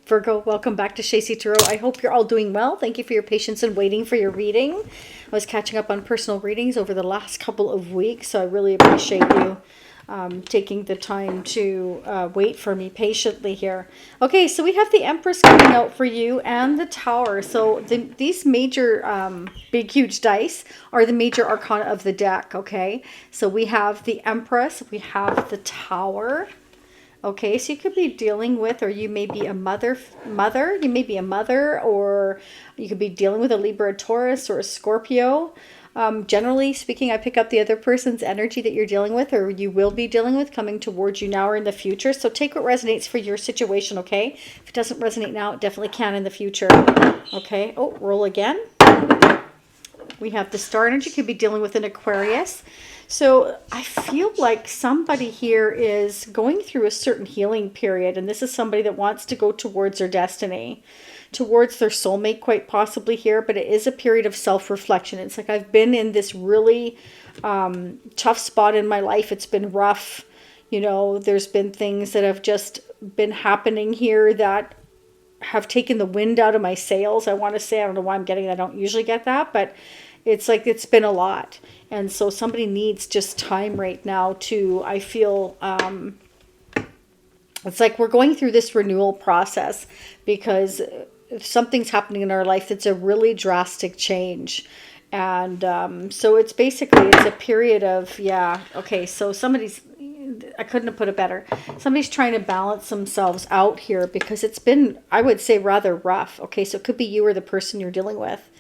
Virgo, welcome back to Shacy Tarot. I hope you're all doing well. Thank you for your patience and waiting for your reading. I was catching up on personal readings over the last couple of weeks, so I really appreciate you taking the time to wait for me patiently here. Okay, so we have the Empress coming out for you and the Tower. So these major, big, huge dice are the major arcana of the deck, okay? So we have the Empress, we have the Tower. Okay, so you could be dealing with, or you may be a mother, you may be a mother, or you could be dealing with a Libra, Taurus, or a Scorpio. Generally speaking, I pick up the other person's energy that you're dealing with, or you will be dealing with, coming towards you now or in the future. So take what resonates for your situation, okay? If it doesn't resonate now, it definitely can in the future. Okay, oh, roll again. We have the Star energy, could be dealing with an Aquarius. So I feel like somebody here is going through a certain healing period, and this is somebody that wants to go towards their destiny, towards their soulmate quite possibly here, but it is a period of self-reflection. It's like I've been in this really tough spot in my life. It's been rough. You know, there's been things that have just been happening here that have taken the wind out of my sails. I want to say, I don't know why I'm getting that. I don't usually get that, but it's like it's been a lot. And so somebody needs just time right now to, I feel, it's like we're going through this renewal process because something's happening in our life that's a really drastic change. And so it's basically, it's a period of, yeah, okay, so somebody's, I couldn't have put it better. Somebody's trying to balance themselves out here because it's been, I would say, rather rough. Okay, so it could be you or the person you're dealing with.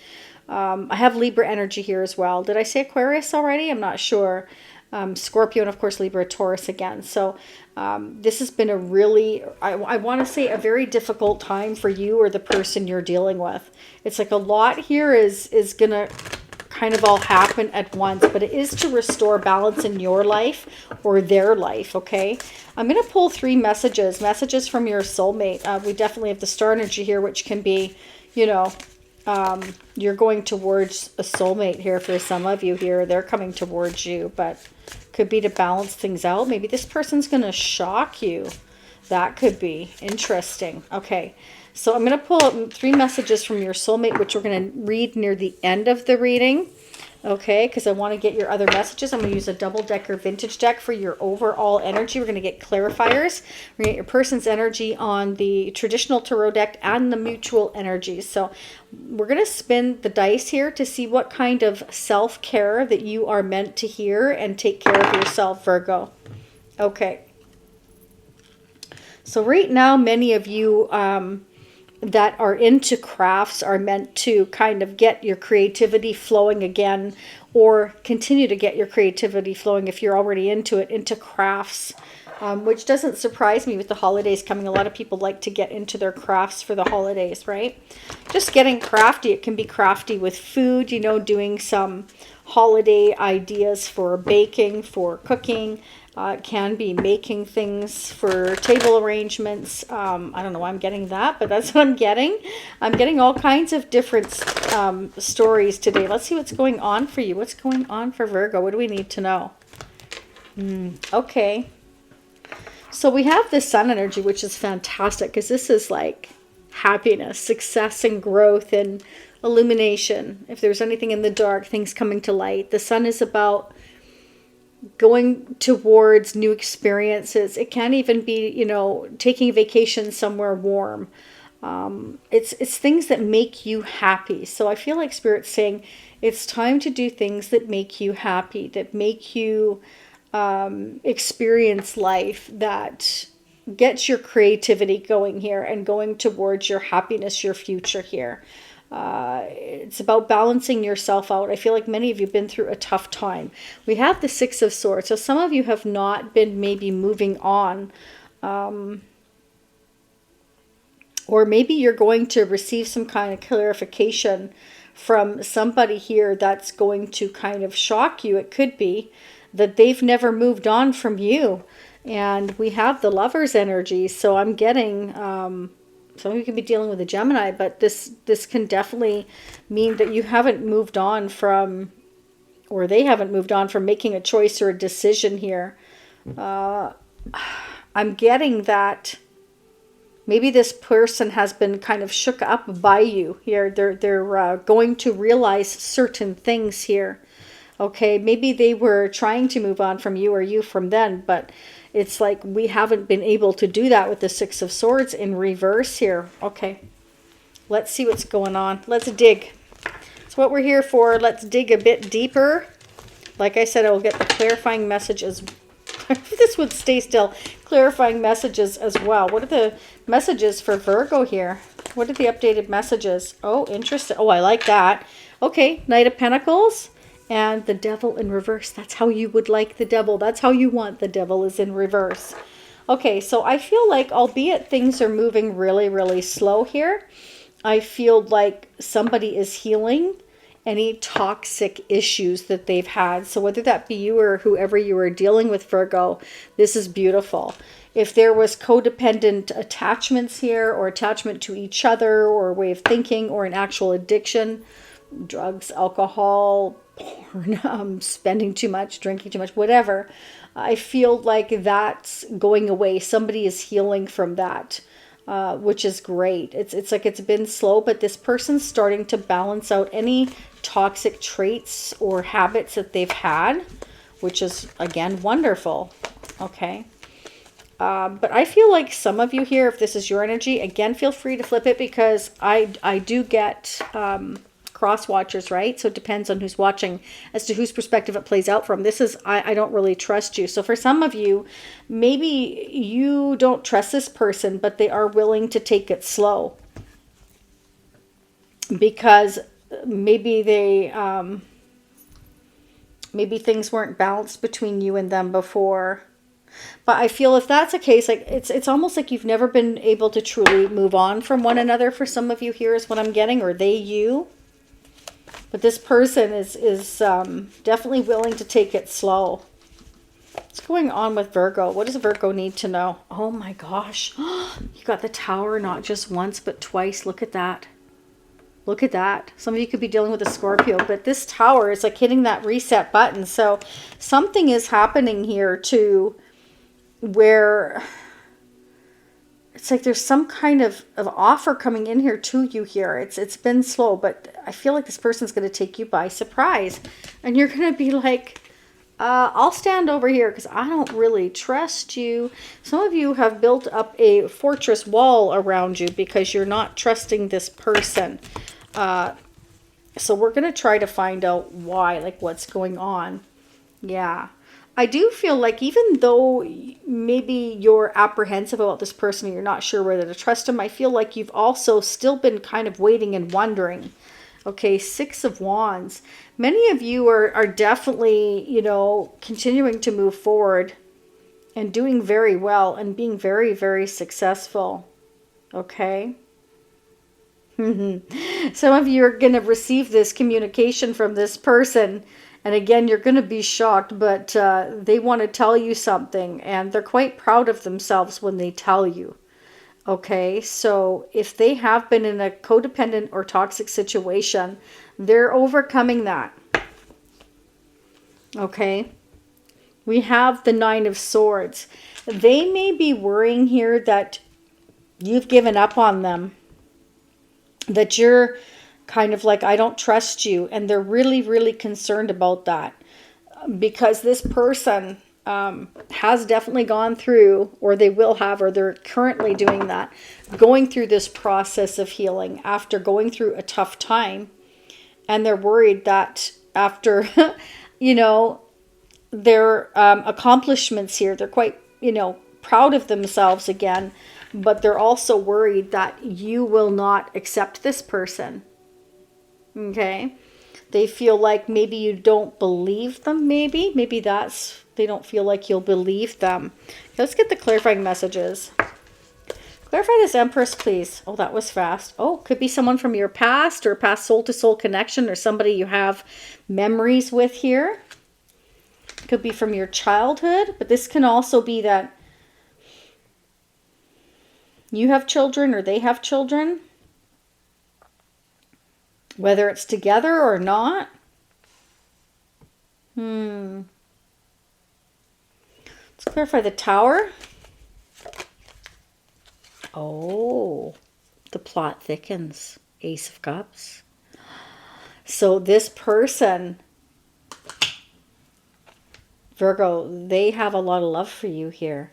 I have Libra energy here as well. Did I say Aquarius already? I'm not sure. Scorpio and, of course, Libra, Taurus again. So this has been a really, I want to say, a very difficult time for you or the person you're dealing with. It's like a lot here is going to kind of all happen at once, but it is to restore balance in your life or their life, okay? I'm going to pull 3 messages from your soulmate. We definitely have the Star energy here, which can be, you know, you're going towards a soulmate here for some of you here. They're coming towards you, but could be to balance things out. Maybe this person's going to shock you. That could be interesting. Okay, so I'm going to pull up 3 messages from your soulmate, which we're going to read near the end of the reading. Okay, because I want to get your other messages. I'm going to use a double-decker vintage deck for your overall energy. We're going to get clarifiers. We're going to get your person's energy on the traditional tarot deck and the mutual energies. So we're going to spin the dice here to see what kind of self-care that you are meant to hear and take care of yourself, Virgo. Okay. So right now, many of you that are into crafts are meant to kind of get your creativity flowing again, or continue to get your creativity flowing if you're already into it, into crafts, which doesn't surprise me with the holidays coming. A lot of people like to get into their crafts for the holidays, right? Just getting crafty. It can be crafty with food, you know, doing some holiday ideas for baking, for cooking. It can be making things for table arrangements. I don't know why I'm getting that, but that's what I'm getting. I'm getting all kinds of different stories today. Let's see what's going on for you. What's going on for Virgo? What do we need to know? Okay. So we have the Sun energy, which is fantastic because this is like happiness, success, and growth and illumination. If there's anything in the dark, things coming to light. The Sun is about going towards new experiences. It can even be, you know, taking a vacation somewhere warm. It's things that make you happy. So I feel like Spirit's saying it's time to do things that make you happy, that make you experience life, that gets your creativity going here and going towards your happiness, your future here. It's about balancing yourself out. I feel like many of you have been through a tough time. We have the 6 of Swords. So some of you have not been maybe moving on. Or maybe you're going to receive some kind of clarification from somebody here that's going to kind of shock you. It could be that they've never moved on from you. And we have the Lover's energy. So I'm getting... some of you can be dealing with a Gemini, but this can definitely mean that you haven't moved on from, or they haven't moved on from making a choice or a decision here. I'm getting that Maybe this person has been kind of shook up by you here. They're going to realize certain things here. Okay, maybe they were trying to move on from you or you from them, but it's like we haven't been able to do that with the Six of Swords in reverse here. Okay, let's see what's going on. Let's dig. That's what we're here for. Let's dig a bit deeper. Like I said, I will get the clarifying messages. This would stay still. Clarifying messages as well. What are the messages for Virgo here? What are the updated messages? Oh, interesting. Oh, I like that. Okay, Knight of Pentacles and the Devil in reverse. That's how you would like the Devil. That's how you want the Devil, is in reverse. Okay, so I feel like, albeit things are moving really, really slow here, I feel like somebody is healing any toxic issues that they've had. So whether that be you or whoever you are dealing with, Virgo, this is beautiful. If there was codependent attachments here, or attachment to each other, or a way of thinking, or an actual addiction, drugs, alcohol, porn, spending too much, drinking too much, whatever, I feel like that's going away. Somebody is healing from that. Which is great. It's like it's been slow, but this person's starting to balance out any toxic traits or habits that they've had, which is, again, wonderful. Okay. But I feel like some of you here, if this is your energy, again, feel free to flip it, because I do get Crosswatchers, right? So it depends on who's watching as to whose perspective it plays out from. This is, I don't really trust you. So for some of you, maybe you don't trust this person, but they are willing to take it slow. Because maybe they, maybe things weren't balanced between you and them before. But I feel if that's the case, like it's almost like you've never been able to truly move on from one another for some of you here, is what I'm getting, or they, you. But this person is definitely willing to take it slow. What's going on with Virgo? What does Virgo need to know? Oh my gosh. You got the Tower not just once, but twice. Look at that. Look at that. Some of you could be dealing with a Scorpio, but this Tower is like hitting that reset button. So something is happening here too, where it's like there's some kind of offer coming in here to you here. It's been slow, but I feel like this person's going to take you by surprise. And you're going to be like, I'll stand over here because I don't really trust you. Some of you have built up a fortress wall around you because you're not trusting this person. So we're going to try to find out why, like what's going on. Yeah. I do feel like even though maybe you're apprehensive about this person, you're not sure whether to trust him, I feel like you've also still been kind of waiting and wondering. Okay, Six of Wands. Many of you are definitely, you know, continuing to move forward and doing very well and being very, very successful. Okay. Some of you are going to receive this communication from this person. And again, you're going to be shocked, but they want to tell you something. And they're quite proud of themselves when they tell you. Okay, so if they have been in a codependent or toxic situation, they're overcoming that. Okay, we have the Nine of Swords. They may be worrying here that you've given up on them. That you're kind of like, I don't trust you. And they're really, really concerned about that. Because this person has definitely gone through, or they will have, or they're currently doing that, going through this process of healing after going through a tough time. And they're worried that after, you know, their accomplishments here, they're quite, you know, proud of themselves again. But they're also worried that you will not accept this person. Okay? They feel like maybe you don't believe them, maybe. Maybe that's, they don't feel like you'll believe them. Let's get the clarifying messages. Clarify this Empress, please. Oh, that was fast. Oh, could be someone from your past or past soul-to-soul connection, or somebody you have memories with here. Could be from your childhood, but this can also be that you have children or they have children. Whether it's together or not. Let's clarify the Tower. Oh, the plot thickens. Ace of Cups. So this person, Virgo, they have a lot of love for you here.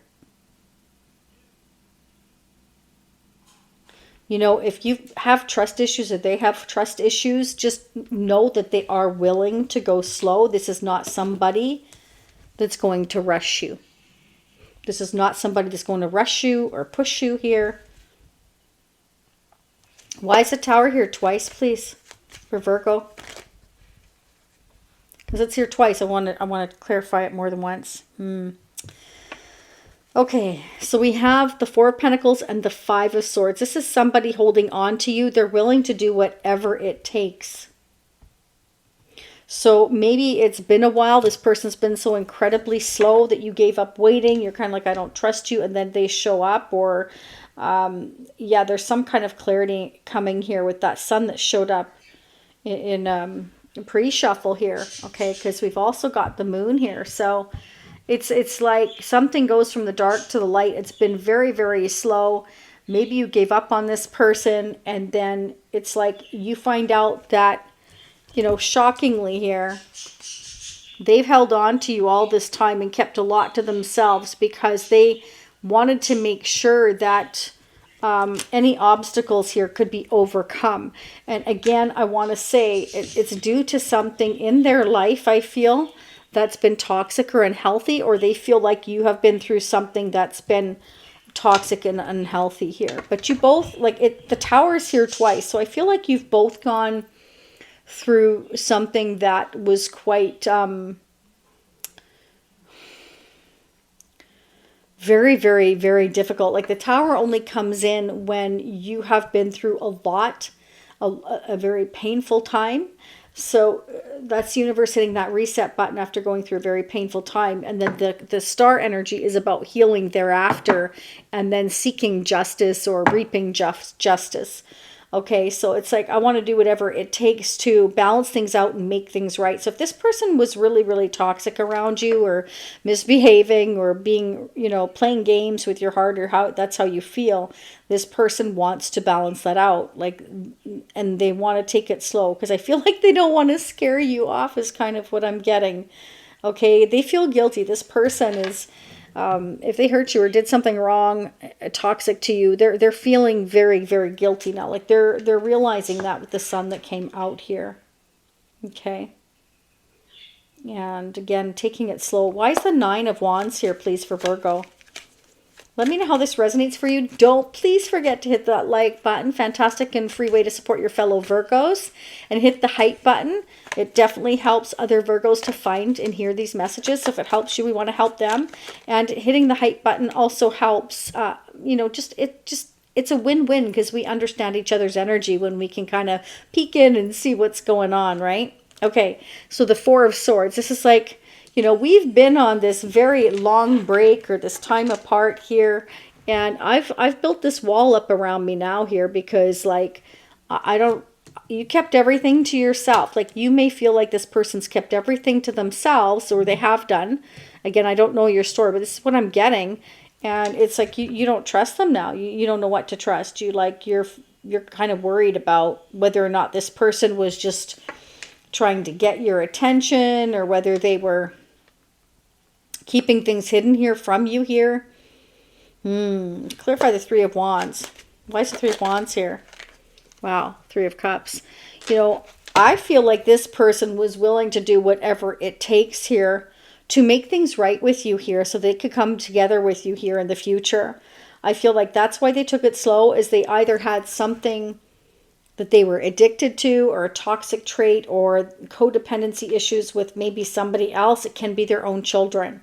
You know, if you have trust issues or they have trust issues, just know that they are willing to go slow. This is not somebody that's going to rush you. This is not somebody that's going to rush you or push you here. Why is the Tower here twice, please, for Virgo? Because it's here twice. I want to clarify it more than once. Okay, so we have the Four of Pentacles and the Five of Swords. This is somebody holding on to you. They're willing to do whatever it takes. So maybe it's been a while. This person's been so incredibly slow that you gave up waiting. You're kind of like, I don't trust you. And then they show up. Or, yeah, there's some kind of clarity coming here with that Sun that showed up in pre-shuffle here. Okay, because we've also got the Moon here. So it's like something goes from the dark to the light. It's been very, very slow. Maybe you gave up on this person, and then it's like you find out that, you know, shockingly here, they've held on to you all this time and kept a lot to themselves because they wanted to make sure that any obstacles here could be overcome. And again, I want to say it's due to something in their life, I feel, that's been toxic or unhealthy, or they feel like you have been through something that's been toxic and unhealthy here. But you both, like, the Tower's here twice, so I feel like you've both gone through something that was quite very, very, very difficult. Like the Tower only comes in when you have been through a lot, a very painful time. So that's the universe hitting that reset button after going through a very painful time. And then the star energy is about healing thereafter and then seeking justice or reaping justice. Okay, so it's like, I want to do whatever it takes to balance things out and make things right. So if this person was really, really toxic around you or misbehaving or being, you know, playing games with your heart, or that's how you feel, this person wants to balance that out. Like, and they want to take it slow because I feel like they don't want to scare you off is kind of what I'm getting. Okay, they feel guilty. This person is, if they hurt you or did something wrong, toxic to you, they're feeling very, very guilty now. Like they're realizing that with the Sun that came out here. Okay. And again, taking it slow. Why is the Nine of Wands here, please, for Virgo? Let me know how this resonates for you. Don't please forget to hit that like button. Fantastic and free way to support your fellow Virgos. And hit the hype button. It definitely helps other Virgos to find and hear these messages. So if it helps you, we want to help them. And hitting the hype button also helps, you know, it's a win-win because we understand each other's energy when we can kind of peek in and see what's going on, right? Okay, so the Four of Swords. This is like, you know, we've been on this very long break or this time apart here. And I've built this wall up around me now here because, like, you kept everything to yourself. Like, you may feel like this person's kept everything to themselves, or they have done. Again, I don't know your story, but this is what I'm getting. And it's like you don't trust them now. You don't know what to trust. You're kind of worried about whether or not this person was just trying to get your attention or whether they were keeping things hidden here from you here. Clarify the Three of Wands. Why is the Three of Wands here? Wow, Three of Cups. You know, I feel like this person was willing to do whatever it takes here to make things right with you here so they could come together with you here in the future. I feel like that's why they took it slow, is they either had something that they were addicted to, or a toxic trait, or codependency issues with maybe somebody else. It can be their own children.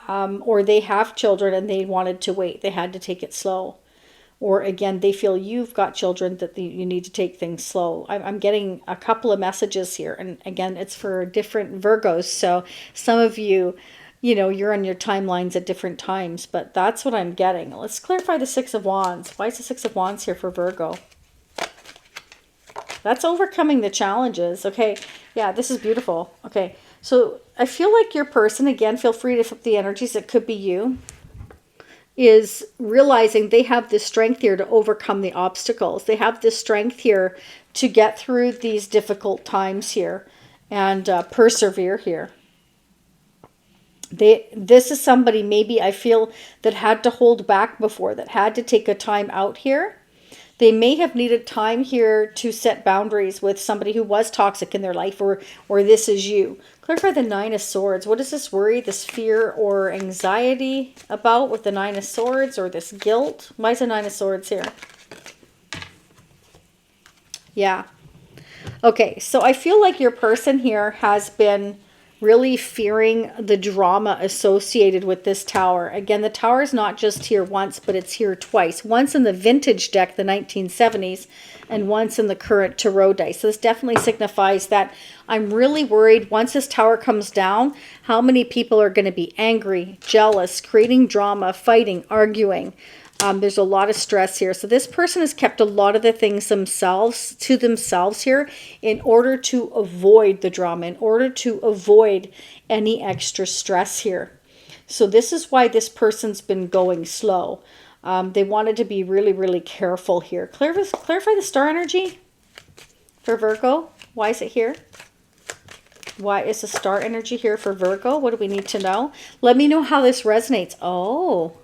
Or they have children and they wanted to wait. They had to take it slow. Or again, they feel you've got children that you need to take things slow. I'm getting a couple of messages here. And again, it's for different Virgos. So some of you, you know, you're on your timelines at different times. But that's what I'm getting. Let's clarify the Six of Wands. Why is the Six of Wands here for Virgo? That's overcoming the challenges. Okay. Yeah, this is beautiful. Okay. So I feel like your person, again, feel free to flip the energies. It could be you. is realizing they have the strength here to overcome the obstacles. They have the strength here to get through these difficult times here and persevere here. This is somebody maybe I feel that had to hold back before, that had to take a time out here. They may have needed time here to set boundaries with somebody who was toxic in their life, or this is you. Clarify the Nine of Swords. What is this worry, this fear or anxiety about with the Nine of Swords, or this guilt? Why is the Nine of Swords here? Yeah. Okay, so I feel like your person here has been really fearing the drama associated with this tower. Again, the tower is not just here once, but it's here twice. Once in the vintage deck, the 1970s, and once in the current tarot dice. So this definitely signifies that I'm really worried once this tower comes down, how many people are going to be angry, jealous, creating drama, fighting, arguing. There's a lot of stress here. So this person has kept a lot of the things to themselves here in order to avoid the drama, in order to avoid any extra stress here. So this is why this person's been going slow. They wanted to be really, really careful here. Clarify the star energy for Virgo. Why is it here? Why is the star energy here for Virgo? What do we need to know? Let me know how this resonates. Oh,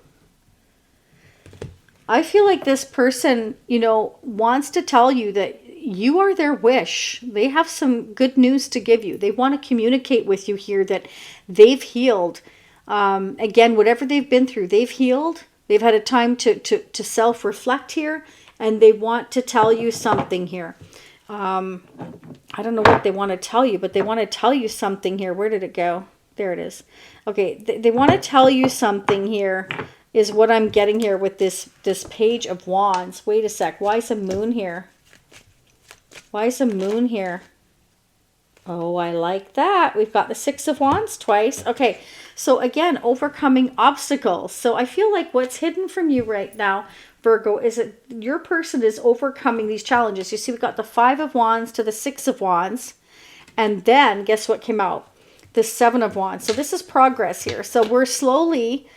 I feel like this person, you know, wants to tell you that you are their wish. They have some good news to give you. They want to communicate with you here that they've healed. Again, whatever they've been through, they've healed. They've had a time to self-reflect here, and they want to tell you something here. I don't know what they want to tell you, but they want to tell you something here. Where did it go? There it is. Okay, they want to tell you something here. Is what I'm getting here with this Page of Wands. Wait a sec. Why is a moon here? Why is a moon here? Oh, I like that. We've got the Six of Wands twice. Okay, so again, overcoming obstacles. So I feel like what's hidden from you right now, Virgo, is that your person is overcoming these challenges. You see, we've got the Five of Wands to the Six of Wands. And then, guess what came out? The Seven of Wands. So this is progress here. So we're slowly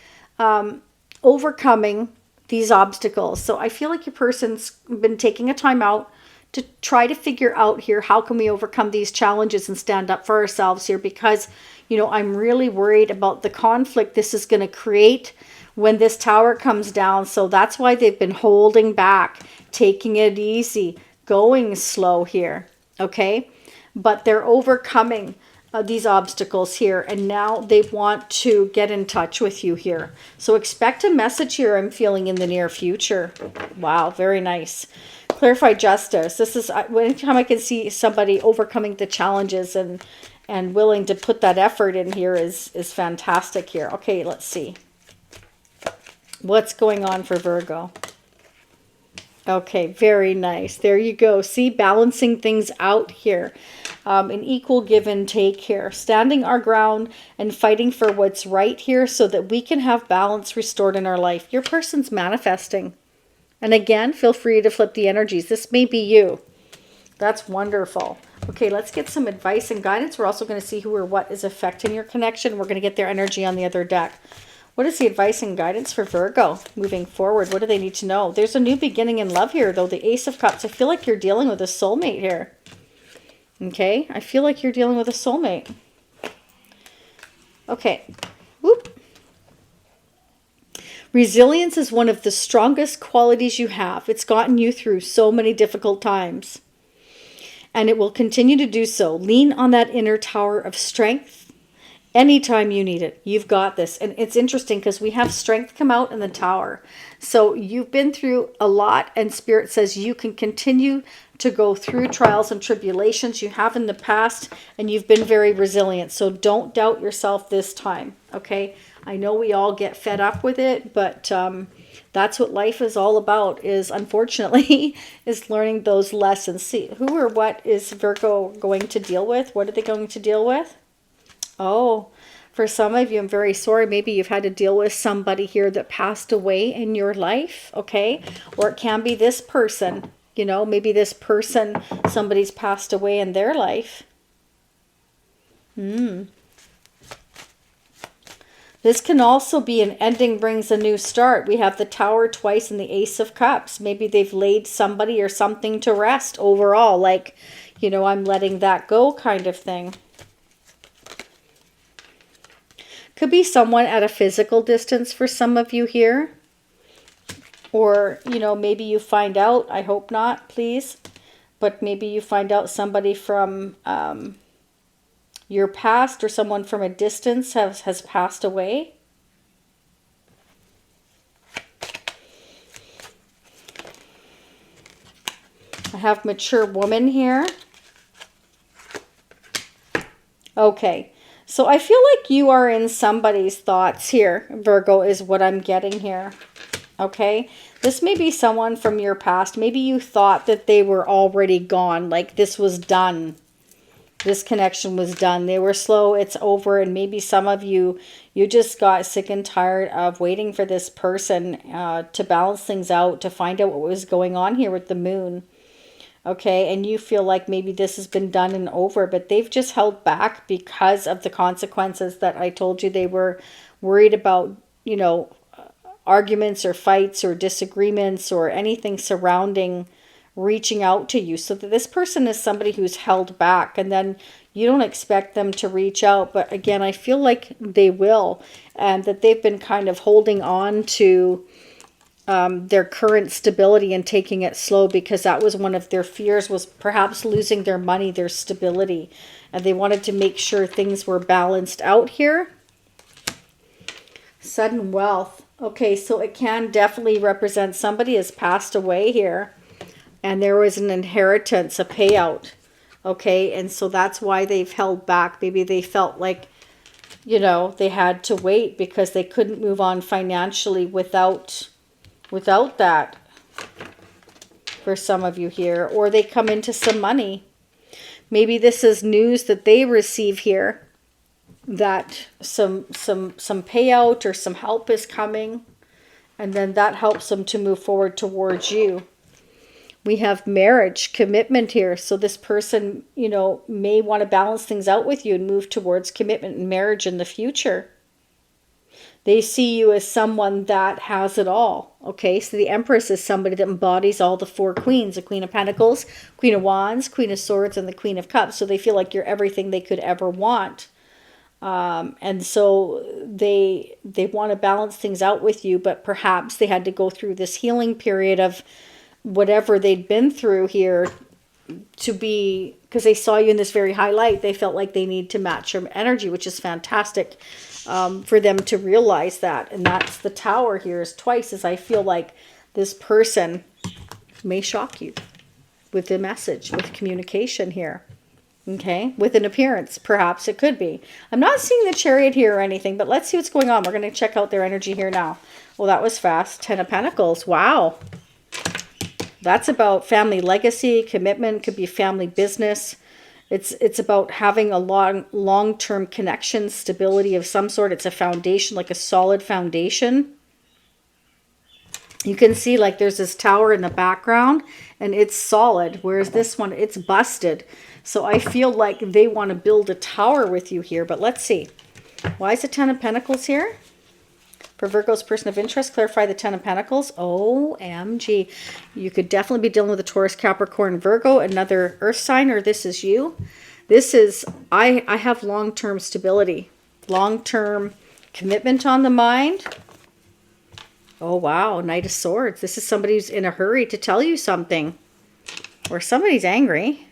overcoming these obstacles. So I feel like your person's been taking a time out to try to figure out here, how can we overcome these challenges and stand up for ourselves here? Because, you know, I'm really worried about the conflict this is going to create when this tower comes down. So that's why they've been holding back, taking it easy, going slow here. Okay. But they're overcoming these obstacles here, and now they want to get in touch with you here. So expect a message here, I'm feeling, in the near future. Wow, very nice. Clarify justice. This is anytime I can see somebody overcoming the challenges and willing to put that effort in here is fantastic here. Okay, let's see. What's going on for Virgo? Okay, very nice. There you go. See, balancing things out here. An equal give and take here. Standing our ground and fighting for what's right here so that we can have balance restored in our life. Your person's manifesting. And again, feel free to flip the energies. This may be you. That's wonderful. Okay, let's get some advice and guidance. We're also going to see who or what is affecting your connection. We're going to get their energy on the other deck. What is the advice and guidance for Virgo moving forward? What do they need to know? There's a new beginning in love here, though. The Ace of Cups. I feel like you're dealing with a soulmate here. Okay, I feel like you're dealing with a soulmate. Okay. Whoop. Resilience is one of the strongest qualities you have. It's gotten you through so many difficult times. And it will continue to do so. Lean on that inner tower of strength anytime you need it. You've got this. And it's interesting because we have strength come out in the tower. So you've been through a lot, and Spirit says you can continue to go through trials and tribulations you have in the past, and you've been very resilient. So don't doubt yourself this time, okay? I know we all get fed up with it, but that's what life is all about, is unfortunately, is learning those lessons. See, who or what is Virgo going to deal with? What are they going to deal with? Oh, for some of you, I'm very sorry. Maybe you've had to deal with somebody here that passed away in your life, okay? Or it can be this person. You know, maybe this person, somebody's passed away in their life. The This can also be an ending brings a new start. We have the Tower twice and the Ace of Cups. Maybe they've laid somebody or something to rest overall. Like, you know, I'm letting that go kind of thing. Could be someone at a physical distance for some of you here. Or, you know, maybe you find out, I hope not, please. But maybe you find out somebody from your past or someone from a distance has passed away. I have mature woman here. Okay, so I feel like you are in somebody's thoughts here, Virgo, is what I'm getting here. Okay, this may be someone from your past. Maybe you thought that they were already gone, like this was done. This connection was done. They were slow, it's over. And maybe some of you, you just got sick and tired of waiting for this person to balance things out, to find out what was going on here with the moon. Okay, and you feel like maybe this has been done and over, but they've just held back because of the consequences that I told you. They were worried about, you know, arguments or fights or disagreements or anything surrounding reaching out to you. So that this person is somebody who's held back, and then you don't expect them to reach out. But again, I feel like they will, and that they've been kind of holding on to their current stability and taking it slow, because that was one of their fears, was perhaps losing their money, their stability. And they wanted to make sure things were balanced out here. Sudden wealth. Okay, so it can definitely represent somebody has passed away here. And there was an inheritance, a payout. Okay, and so that's why they've held back. Maybe they felt like, you know, they had to wait because they couldn't move on financially without that, for some of you here. Or they come into some money. Maybe this is news that they receive here, that some payout or some help is coming, and then that helps them to move forward towards you. We have marriage, commitment here. So this person, you know, may want to balance things out with you and move towards commitment and marriage in the future. They see you as someone that has it all. Okay, so the Empress is somebody that embodies all the four queens. The Queen of Pentacles, Queen of Wands, Queen of Swords, and the Queen of Cups. So they feel like you're everything they could ever want. And so they want to balance things out with you, but perhaps they had to go through this healing period of whatever they'd been through here to be, because they saw you in this very high light. They felt like they need to match your energy, which is fantastic for them to realize that. And that's the Tower here is twice, as I feel like this person may shock you with a message, with communication here. Okay, with an appearance, perhaps it could be. I'm not seeing the Chariot here or anything, but let's see what's going on. We're going to check out their energy here now. Well, that was fast. 10 of Pentacles. Wow. That's about family legacy, commitment, could be family business. It's about having a long-term connection, stability of some sort. It's a foundation, like a solid foundation. You can see like there's this tower in the background and it's solid, whereas this one, it's busted. So I feel like they want to build a tower with you here, but let's see. Why is the 10 of Pentacles here? For Virgo's person of interest, clarify the 10 of Pentacles. OMG. You could definitely be dealing with a Taurus, Capricorn, Virgo, another earth sign, or this is you. This is, I have long-term stability, long-term commitment on the mind. Oh, wow. Knight of Swords. This is somebody who's in a hurry to tell you something. Or somebody's angry.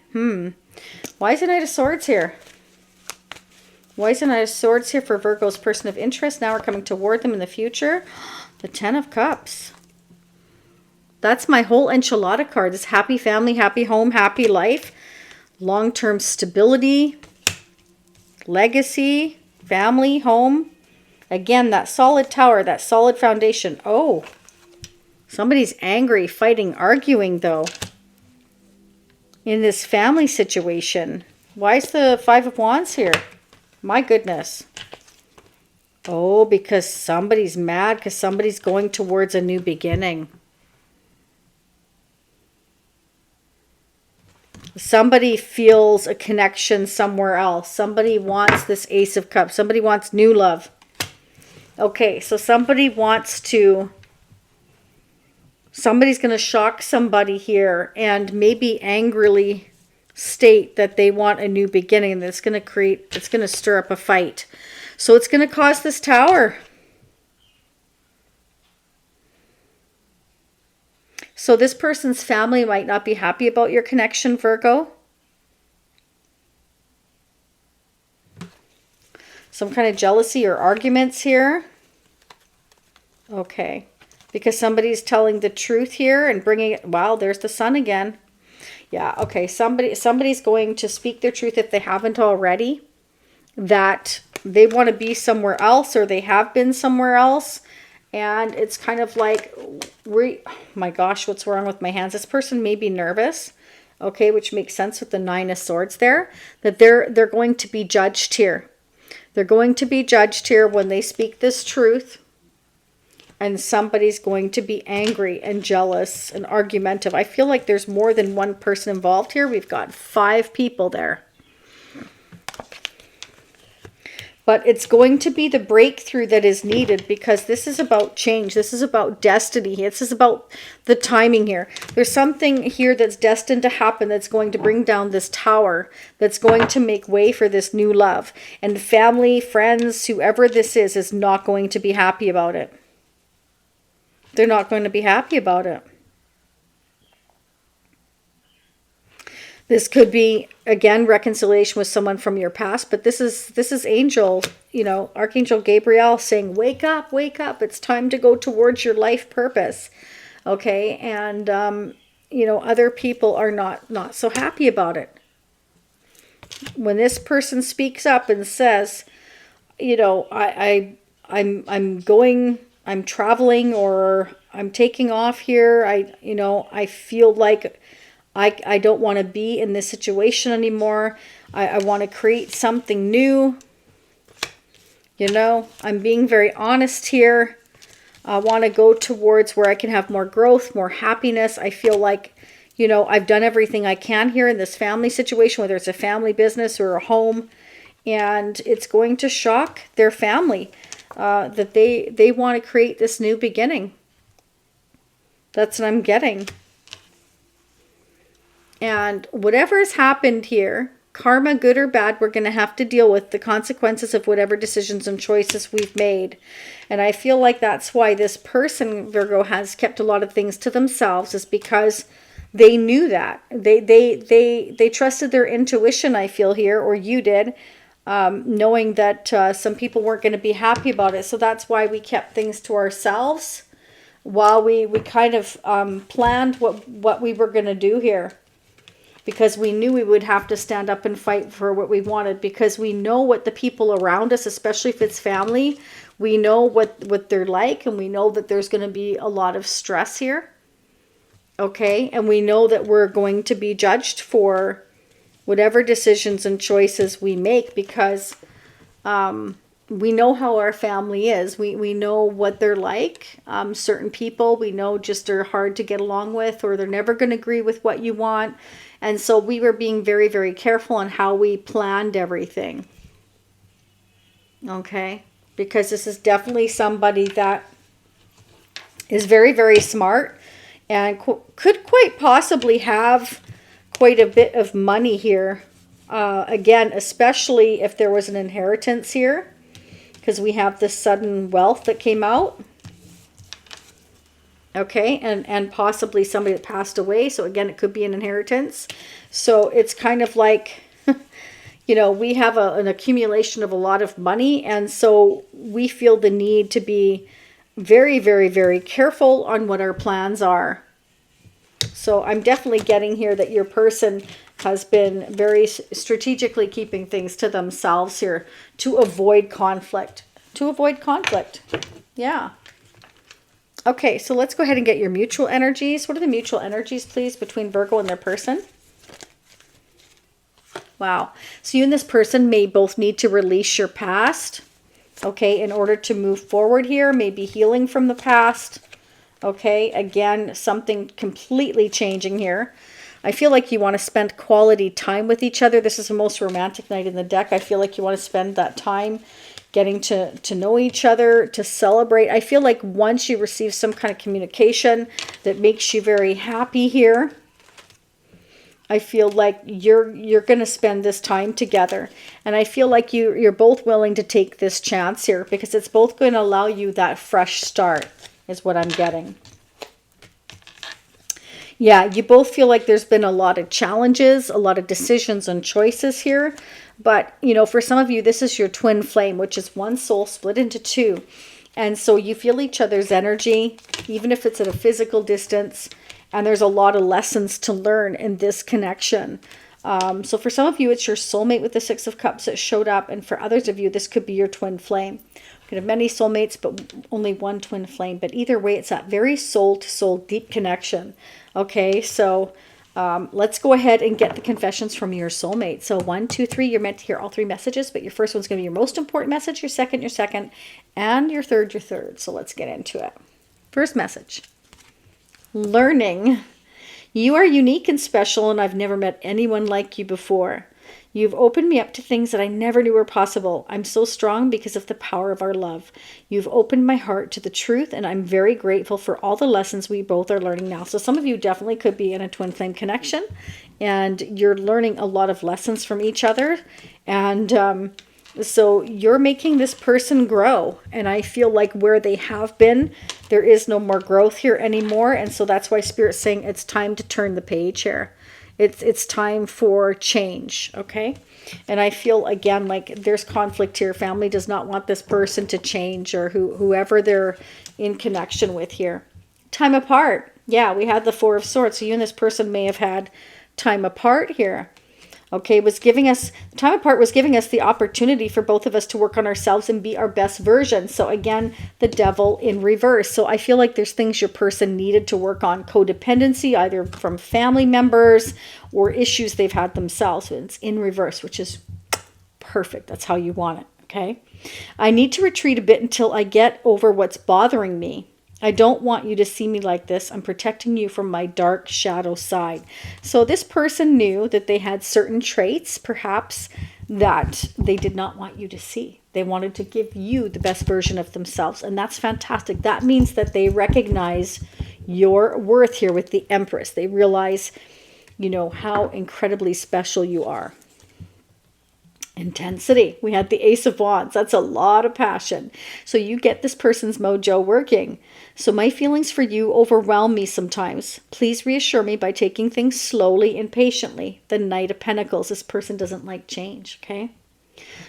Why is the Knight of Swords here? Why is the Knight of Swords here for Virgo's person of interest? Now we're coming toward them in the future. The 10 of Cups. That's my whole enchilada card. This happy family, happy home, happy life. Long-term stability. Legacy. Family, home. Again, that solid tower, that solid foundation. Oh, somebody's angry, fighting, arguing though. In this family situation. Why is the 5 of Wands here? My goodness. Oh, because somebody's mad, because somebody's going towards a new beginning. Somebody feels a connection somewhere else. Somebody wants this Ace of Cups. Somebody wants new love. Okay, so somebody's going to shock somebody here and maybe angrily state that they want a new beginning. That's going to stir up a fight. So it's going to cause this Tower. So this person's family might not be happy about your connection, Virgo. Some kind of jealousy or arguments here. Okay. Because somebody's telling the truth here and bringing it. Wow, there's the Sun again. Yeah, okay. Somebody's going to speak their truth if they haven't already. That they want to be somewhere else, or they have been somewhere else. And it's kind of like, oh my gosh, what's wrong with my hands? This person may be nervous. Okay, which makes sense with the Nine of Swords there. That they're going to be judged here. They're going to be judged here when they speak this truth. And somebody's going to be angry and jealous and argumentative. I feel like there's more than one person involved here. We've got 5 people there. But it's going to be the breakthrough that is needed, because this is about change. This is about destiny. This is about the timing here. There's something here that's destined to happen that's going to bring down this Tower, that's going to make way for this new love. And family, friends, whoever this is not going to be happy about it. They're not going to be happy about it. This could be, again, reconciliation with someone from your past, but this is Angel, Archangel Gabriel saying, wake up, it's time to go towards your life purpose. Okay, and, other people are not so happy about it. When this person speaks up and says, I'm traveling, or I'm taking off here, I feel like I don't want to be in this situation anymore. I want to create something new. I'm being very honest here. I want to go towards where I can have more growth, more happiness. I feel like, I've done everything I can here in this family situation, whether it's a family business or a home. And it's going to shock their family that they want to create this new beginning. That's what I'm getting. And whatever has happened here, karma, good or bad, we're going to have to deal with the consequences of whatever decisions and choices we've made. And I feel like that's why this person, Virgo, has kept a lot of things to themselves, is because they knew that. They trusted their intuition, I feel here, or you did, knowing that some people weren't going to be happy about it. So that's why we kept things to ourselves while we kind of planned what we were going to do here. Because we knew we would have to stand up and fight for what we wanted, because we know what the people around us, especially if it's family, we know what they're like, and we know that there's going to be a lot of stress here. Okay, and we know that we're going to be judged for whatever decisions and choices we make, because we know how our family is. We know what they're like. Certain people we know just are hard to get along with, or they're never going to agree with what you want. And so we were being very, very careful on how we planned everything. Okay? Because this is definitely somebody that is very, very smart and could quite possibly have quite a bit of money here. Again, especially if there was an inheritance here, because we have this sudden wealth that came out. Okay, and possibly somebody that passed away. So again, it could be an inheritance. So it's kind of like, we have an accumulation of a lot of money. And so we feel the need to be very, very, very careful on what our plans are. So I'm definitely getting here that your person has been very strategically keeping things to themselves here to avoid conflict. Yeah. Okay, so let's go ahead and get your mutual energies. What are the mutual energies, please, between Virgo and their person? Wow. So you and this person may both need to release your past, okay, in order to move forward here. Maybe healing from the past. Okay, again, something completely changing here. I feel like you want to spend quality time with each other. This is the most romantic night in the deck. I feel like you want to spend that time getting to know each other, to celebrate. I feel like once you receive some kind of communication that makes you very happy here, I feel like you're going to spend this time together. And I feel like you're both willing to take this chance here, because it's both going to allow you that fresh start, is what I'm getting. Yeah, you both feel like there's been a lot of challenges, a lot of decisions and choices here. But, you know, for some of you, this is your twin flame, which is one soul split into two. And so you feel each other's energy, even if it's at a physical distance. And there's a lot of lessons to learn in this connection. So for some of you, it's your soulmate with the Six of Cups that showed up. And for others of you, this could be your twin flame. You could have many soulmates, but only one twin flame. But either way, it's that very soul-to-soul deep connection. Okay, so let's go ahead and get the confessions from your soulmate. So 1, 2, 3, you're meant to hear all three messages, but your first one's going to be your most important message, your second, and your third. So let's get into it. First message. Learning. You are unique and special, and I've never met anyone like you before. You've opened me up to things that I never knew were possible. I'm so strong because of the power of our love. You've opened my heart to the truth, and I'm very grateful for all the lessons we both are learning now. So some of you definitely could be in a twin flame connection, and you're learning a lot of lessons from each other. And so you're making this person grow. And I feel like where they have been, there is no more growth here anymore. And so that's why Spirit's saying it's time to turn the page here. It's time for change, okay? And I feel, again, like there's conflict here. Family does not want this person to change, or whoever they're in connection with here. Time apart. Yeah, we had the Four of Swords. So you and this person may have had time apart here. Okay, time apart was giving us the opportunity for both of us to work on ourselves and be our best version. So again, the Devil in reverse. So I feel like there's things your person needed to work on. Codependency, either from family members or issues they've had themselves. It's in reverse, which is perfect. That's how you want it, okay? I need to retreat a bit until I get over what's bothering me. I don't want you to see me like this. I'm protecting you from my dark shadow side. So this person knew that they had certain traits, perhaps, that they did not want you to see. They wanted to give you the best version of themselves. And that's fantastic. That means that they recognize your worth here with the Empress. They realize, you know, how incredibly special you are. Intensity. We had the Ace of Wands. That's a lot of passion. So you get this person's mojo working. So my feelings for you overwhelm me sometimes. Please reassure me by taking things slowly and patiently. The Knight of Pentacles. This person doesn't like change, okay?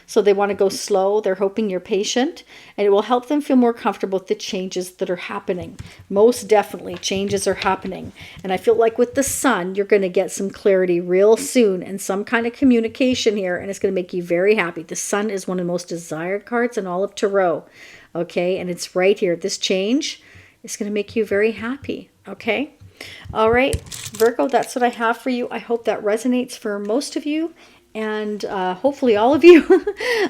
So they want to go slow. They're hoping you're patient, and it will help them feel more comfortable with the changes that are happening. Most definitely, changes are happening. And I feel like with the Sun, you're going to get some clarity real soon and some kind of communication here, and it's going to make you very happy. The Sun is one of the most desired cards in all of Tarot, okay? And it's right here. This change is going to make you very happy, okay? All right, Virgo, that's what I have for you. I hope that resonates for most of you. And hopefully all of you.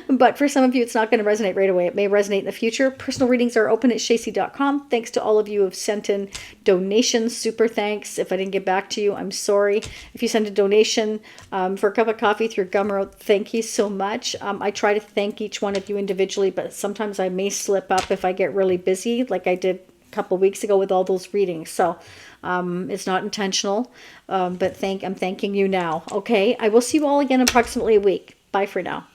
But for some of you, it's not going to resonate right away. It may resonate in the future. Personal readings are open at shacy.com. Thanks to all of you who have sent in donations. Super thanks. If I didn't get back to you, I'm sorry. If you send a donation for a cup of coffee through Gumroad, thank you so much. I try to thank each one of you individually, but sometimes I may slip up if I get really busy, like I did a couple weeks ago with all those readings. So it's not intentional, but I'm thanking you now. Okay, I will see you all again in approximately a week. Bye for now.